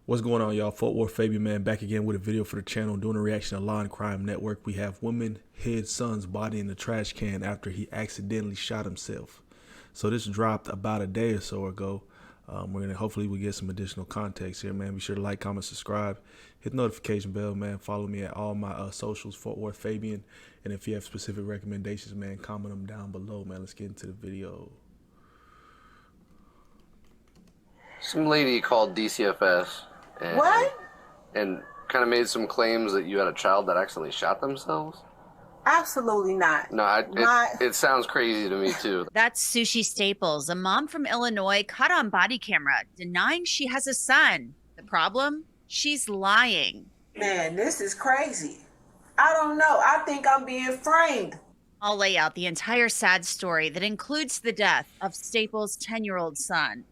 What's going on, y'all? Fort Worth Fabian, man, back again with a video for the channel, doing a reaction to law&crime network. We have woman hid son's body in the trash can after he accidentally shot himself. So this dropped about a day or so ago. Hopefully we get some additional context here, man. Be sure to like, comment, subscribe, hit the notification bell, man. Follow me at all my socials, Fort Worth Fabian. And if you have specific recommendations, man, comment them down below, man. Let's get into the video. Some lady called DCFS and kind of made some claims that you had a child that accidentally shot themselves. Absolutely not. No, it sounds crazy to me too. That's Sushi Staples, a mom from Illinois caught on body camera denying she has a son. The problem? She's lying. Man, this is crazy. I don't know. I think I'm being framed. I'll lay out the entire sad story that includes the death of Staples' 10-year-old son.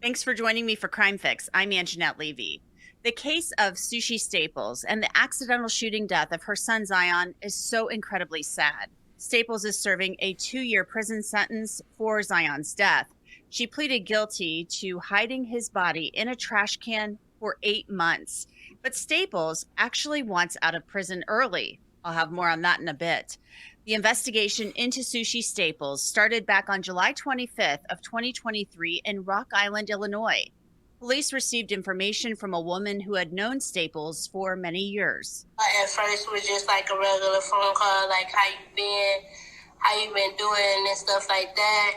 Thanks for joining me for Crime Fix. I'm Anjanette Levy. The case of Sushi Staples and the accidental shooting death of her son Zion is so incredibly sad. Staples is serving a 2-year prison sentence for Zion's death. She pleaded guilty to hiding his body in a trash can for 8 months. But Staples actually wants out of prison early. I'll have more on that in a bit. The investigation into Sushi Staples started back on July 25th of 2023 in Rock Island, Illinois. Police received information from a woman who had known Staples for many years. At first it was just like a regular phone call, like how you been doing and stuff like that.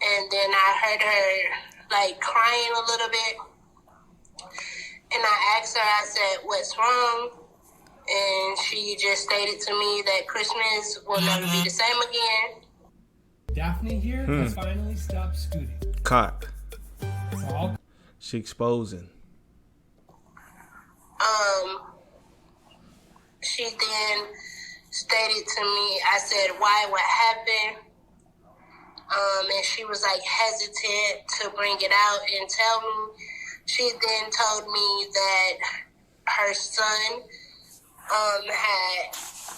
And then I heard her like crying a little bit. And I asked her, I said, "What's wrong?" And she just stated to me that Christmas will never be the same again. Daphne here has finally stopped scooting. Caught. All She exposing. She then stated to me, I said, "Why, what happened?" And she was like hesitant to bring it out and tell me. She then told me that her son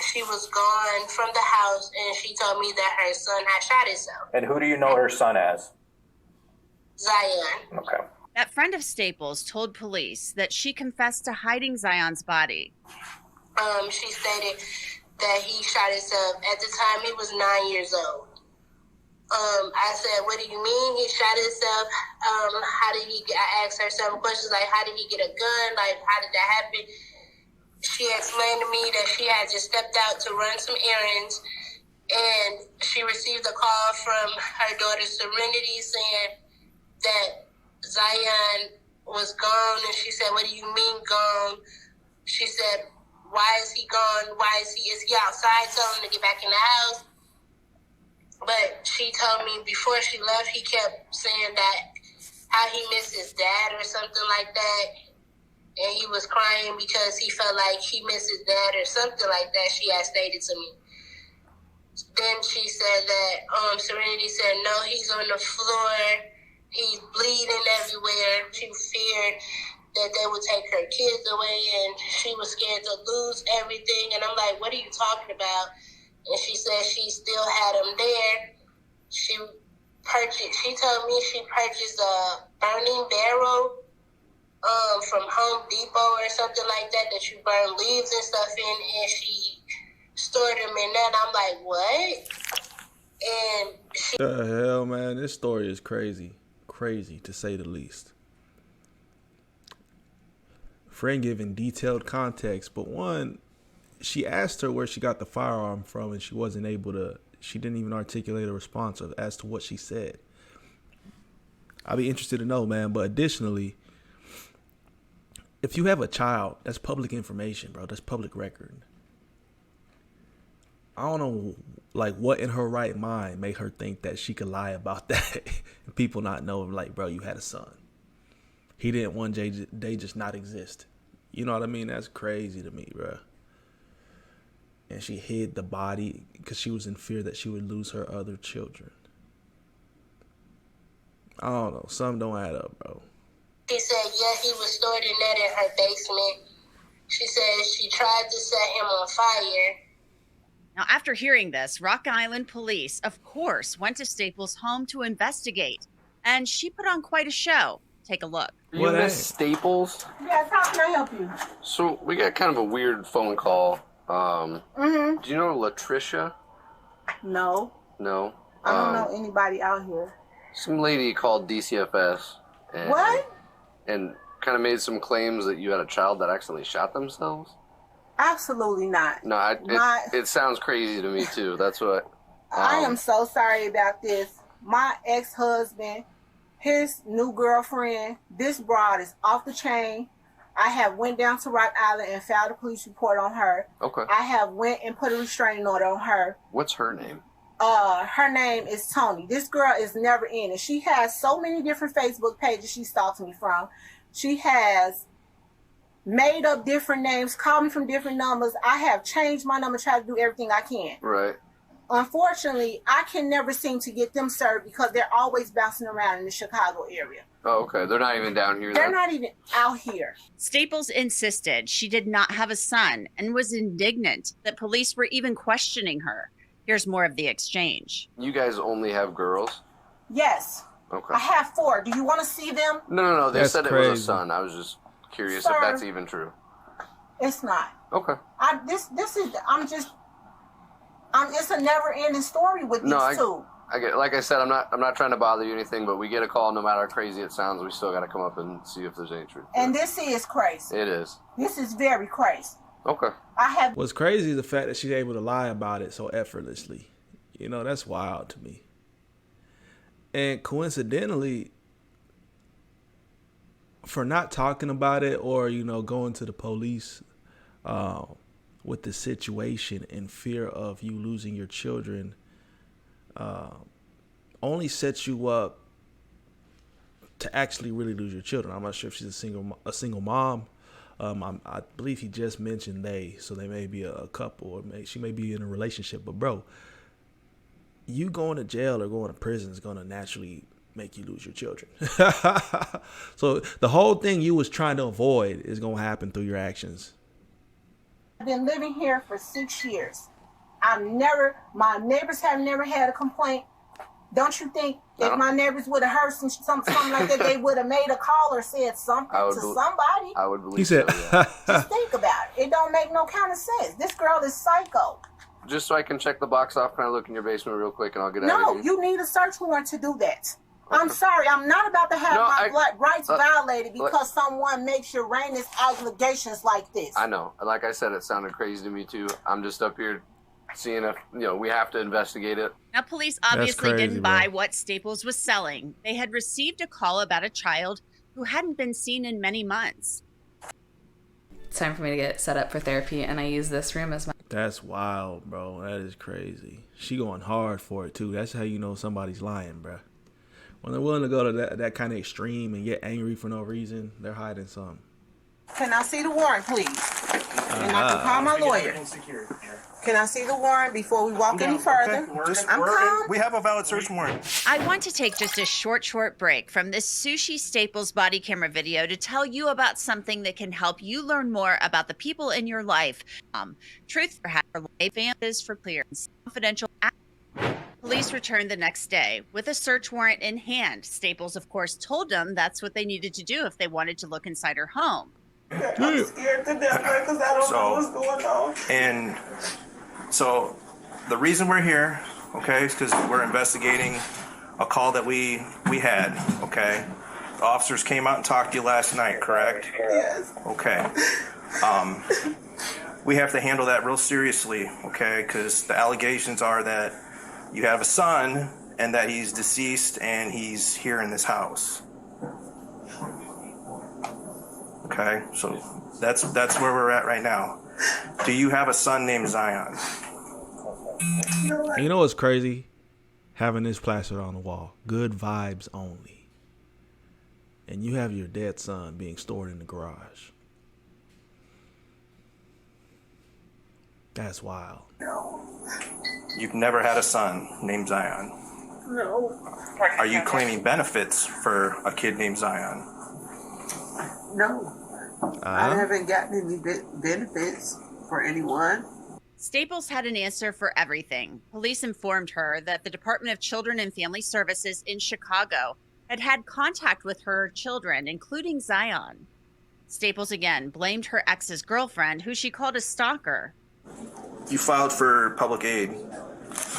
she was gone from the house, and she told me that her son had shot himself. And who do you know her son as? Zion. Okay. That friend of Staples told police that she confessed to hiding Zion's body. She stated that he shot himself. At the time, he was 9 years old. I said, "What do you mean he shot himself? How did he get?" I asked her some questions like, "How did he get a gun? Like, how did that happen?" She explained to me that she had just stepped out to run some errands, and she received a call from her daughter Serenity saying that Zion was gone. And she said, "What do you mean gone?" She said, "Why is he gone? Is he outside? Tell him to get back in the house." But she told me before she left, he kept saying that how he missed his dad or something like that. And he was crying because he felt like he missed his dad or something like that, she had stated to me. Then she said that Serenity said, "No, he's on the floor. He's bleeding everywhere." She feared that they would take her kids away, and she was scared to lose everything. And I'm like, "What are you talking about?" And she said she still had him there. She told me she purchased a burning barrel from Home Depot or something like that you burn leaves and stuff in, and she stored them in that. I'm like, "What?" And The hell, man, this story is crazy. Crazy, to say the least. Friend giving detailed context, but one, she asked her where she got the firearm from, and she wasn't able to, she didn't even articulate a response as to what she said. I'd be interested to know, man. But additionally, if you have a child, that's public information, bro. That's public record. I don't know, like, what in her right mind made her think that she could lie about that and people not know, like, bro, you had a son. He didn't one day just not exist. You know what I mean? That's crazy to me, bro. And she hid the body because she was in fear that she would lose her other children. I don't know. Something don't add up, bro. she said, yeah, he was stored in that in her basement. She said she tried to set him on fire. Now, after hearing this, Rock Island police, of course, went to Staples' home to investigate. And she put on quite a show, Take a look. You What Miss ain't? Staples? Yes, how can I help you? So we got kind of a weird phone call. Do you know Latricia? No, No. I don't know anybody out here. Some lady called DCFS. And, What? And kind of made some claims that you had a child that accidentally shot themselves. Absolutely not. No, it sounds crazy to me too. That's what. I am so sorry about this. My ex-husband, his new girlfriend, this broad is off the chain. I have went down to Rock Island and filed a police report on her. Okay. I have went and put a restraining order on her. What's her name? Her name is Tony. This girl is never in it. She has so many different Facebook pages she stalks me from. She has made up different names, called me from different numbers. I have changed my number, tried to do everything I can. Right. Unfortunately, I can never seem to get them served because they're always bouncing around in the Chicago area. Oh, okay. They're not even down here. They're not even out here. Staples insisted she did not have a son and was indignant that police were even questioning her. Here's more of the exchange. You guys only have girls? Yes. Okay. I have 4. Do you want to see them? No. They That's said it crazy. was a son. I was just curious Sir. if that's even true. It's not. Okay. It's a never-ending story with these two. I get. Like I said, I'm not trying to bother you or anything, but we get a call. No matter how crazy it sounds, we still got to come up and see if there's any truth. And this is crazy. It is. This is very crazy. Okay. I have. What's crazy is the fact that she's able to lie about it so effortlessly. You know, that's wild to me. And coincidentally, for not talking about it or, you know, going to the police with the situation in fear of you losing your children only sets you up to actually really lose your children. I'm not sure if she's a single mom. I believe he just mentioned they, so they may be a couple, or she may be in a relationship. But bro, you going to jail or going to prison is going to naturally make you lose your children. So the whole thing you was trying to avoid is going to happen through your actions. I've been living here for 6 years. My neighbors have never had a complaint. Don't you think if my neighbors would have heard something like that, they would have made a call or said something to somebody? I would believe He said, so, yeah. Just think about it. It don't make no kind of sense. This girl is psycho. Just so I can check the box off, can I look in your basement real quick and I'll get out of No, here? you need a search warrant to do that. I'm sorry. I'm not about to have my rights violated because someone makes your heinous allegations like this. I know. Like I said, it sounded crazy to me too. I'm just up here seeing if, we have to investigate it. Now, police obviously crazy, didn't buy what Staples was selling. They had received a call about a child who hadn't been seen in many months. It's time for me to get set up for therapy, and I use this room as my... That's wild, bro. That is crazy. She going hard for it too. That's how you know somebody's lying, bro. When they're willing to go to that kind of extreme and get angry for no reason, they're hiding something. Can I see the warrant, please? And I can call my lawyer. Can I see the warrant before we walk any further? We have a valid search warrant. I want to take just a short break from this Sushi Staples body camera video to tell you about something that can help you learn more about the people in your life. Truth for life, families for clearance, confidential. Police returned the next day with a search warrant in hand. Staples, of course, told them that's what they needed to do if they wanted to look inside her home. I'm scared to death because I don't know what's going on. And so the reason we're here, okay, is because we're investigating a call that we had, okay? The officers came out and talked to you last night, correct? Yes. Okay. We have to handle that real seriously, okay? Because the allegations are that you have a son and that he's deceased and he's here in this house. Okay, so that's where we're at right now. Do you have a son named Zion? You know what's crazy? Having this plastered on the wall. Good vibes only. And you have your dead son being stored in the garage. That's wild. No. You've never had a son named Zion. No. Are you claiming benefits for a kid named Zion? No. I haven't gotten any benefits for anyone. Staples had an answer for everything. Police informed her that the Department of Children and Family Services in Chicago had had contact with her children, including Zion. Staples again blamed her ex's girlfriend, who she called a stalker. You filed for public aid.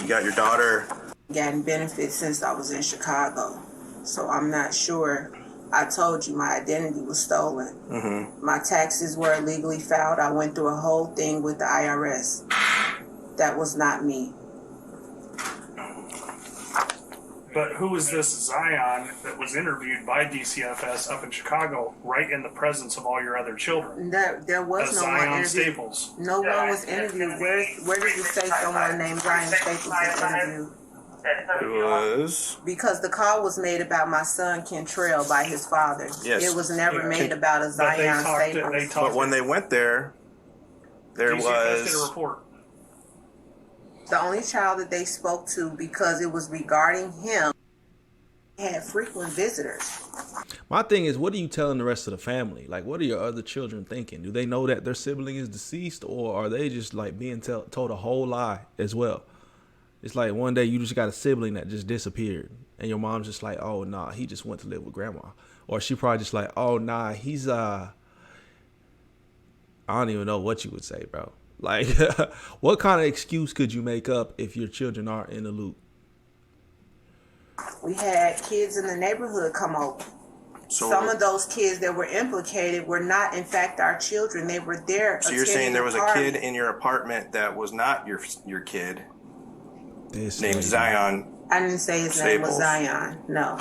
You got your daughter. Gotten benefits since I was in Chicago, so I'm not sure. I told you my identity was stolen. Mm-hmm. My taxes were illegally filed. I went through a whole thing with the IRS. That was not me. But who was this Zion that was interviewed by DCFS up in Chicago, right in the presence of all your other children? There was no one Zion interviewed. Staples. No one was interviewed. Where does it say someone named Zion Staples was interviewed? It was. Because the call was made about my son Kentrell by his father. Yes. It was never made about a Zion Staples. But when they went there, there DCFS did a was. report. The only child that they spoke to, because it was regarding him, had frequent visitors. My thing is, what are you telling the rest of the family? Like, what are your other children thinking? Do they know that their sibling is deceased, or are they just like being told a whole lie as well? It's like one day you just got a sibling that just disappeared, and your mom's just like, oh, nah, he just went to live with grandma. Or she probably just like, oh, nah, he's, I don't even know what you would say, bro. Like, what kind of excuse could you make up if your children aren't in the loop? We had kids in the neighborhood come over. So, some of those kids that were implicated were not, in fact, our children. They were there. So you're saying there was a kid in your apartment that was not your kid, named Zion? I didn't say his name was Zion. No.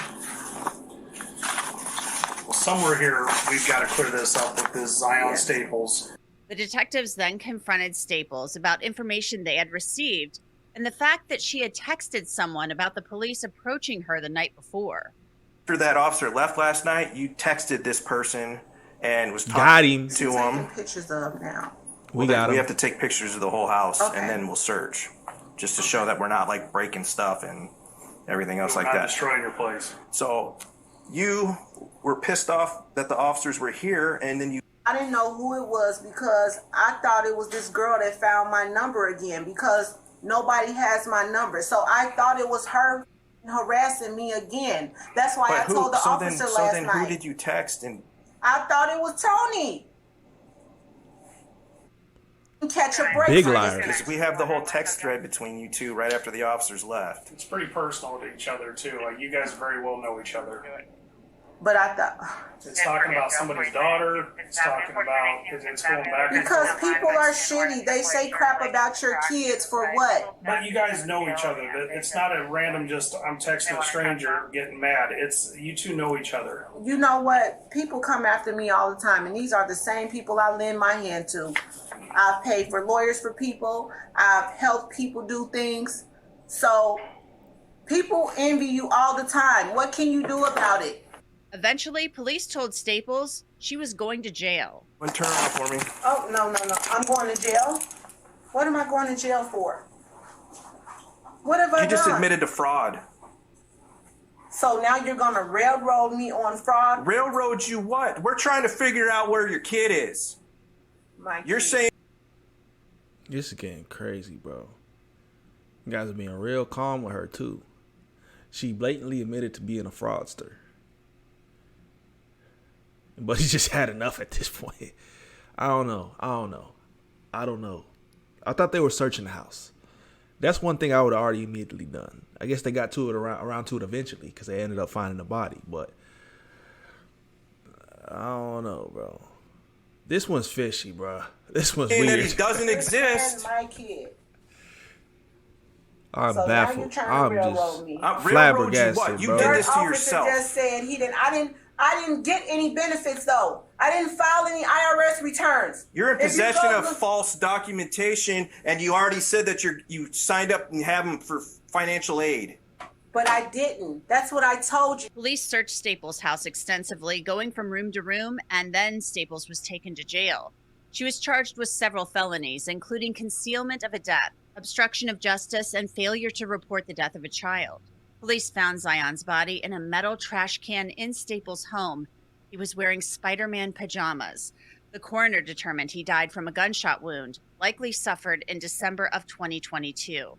Well, somewhere here, we've got to clear this up with this Zion Staples. The detectives then confronted Staples about information they had received and the fact that she had texted someone about the police approaching her the night before. After that officer left last night, you texted this person and was talking to him. Pictures of now. We have to take pictures of the whole house, and then we'll search, just to show that we're not like breaking stuff and everything else like that. Destroying your place. So you were pissed off that the officers were here, and then you. I didn't know who it was because I thought it was this girl that found my number again, because nobody has my number. So I thought it was her harassing me again. That's why I told the officer last night. So then who did you text? And I thought it was Tony. Catch a break. Big liar. Because we have the whole text thread between you two right after the officers left. It's pretty personal to each other, too. Like, you guys very well know each other. But I thought... It's talking about somebody's daughter. It's talking about... It's going back and because forth. people are shitty. They say crap about your kids for what? But you guys know each other. It's not a random just, I'm texting a stranger getting mad. It's, you two know each other. You know what? People come after me all the time, and these are the same people I lend my hand to. I've paid for lawyers for people. I've helped people do things. So people envy you all the time. What can you do about it? Eventually, police told Staples she was going to jail. Turn it off for me. Oh, no. I'm going to jail? What am I going to jail for? What have I done? You just admitted to fraud. So now you're going to railroad me on fraud? Railroad you what? We're trying to figure out where your kid is. You're saying... This is getting crazy, bro. You guys are being real calm with her, too. She blatantly admitted to being a fraudster. But he just had enough at this point. I don't know. I thought they were searching the house. That's one thing I would have already immediately done. I guess they got to it around to it eventually because they ended up finding the body. But I don't know, bro. This one's fishy, bro. This one's weird. It doesn't exist. My kid. I'm so baffled. Now you're trying to railroad me. Flabbergasted, what? You bro. did this to Officer yourself. Just said he didn't. I didn't get any benefits though. I didn't file any IRS returns. You're in possession of false documentation, and you already said that you signed up and have them for financial aid. But I didn't. That's what I told you. Police searched Staples' house extensively, going from room to room, and then Staples was taken to jail. She was charged with several felonies, including concealment of a death, obstruction of justice, and failure to report the death of a child. Police found Zion's body in a metal trash can in Staples' home. He was wearing Spider-Man pajamas. The coroner determined he died from a gunshot wound, likely suffered in December of 2022.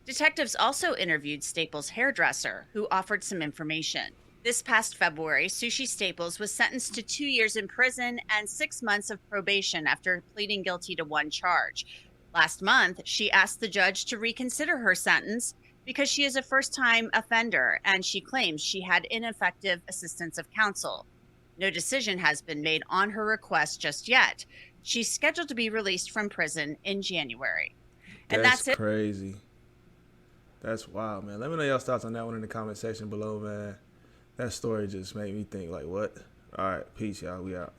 Detectives also interviewed Staples' hairdresser, who offered some information. This past February, Sushi Staples was sentenced to 2 years in prison and 6 months of probation after pleading guilty to one charge. Last month, she asked the judge to reconsider her sentence because she is a first-time offender and she claims she had ineffective assistance of counsel. No decision has been made on her request just yet. She's scheduled to be released from prison in January. And that's it. Crazy. That's wild, man. Let me know y'all's thoughts on that one in the comment section below, man. That story just made me think, like, what? All right, peace, y'all. We out.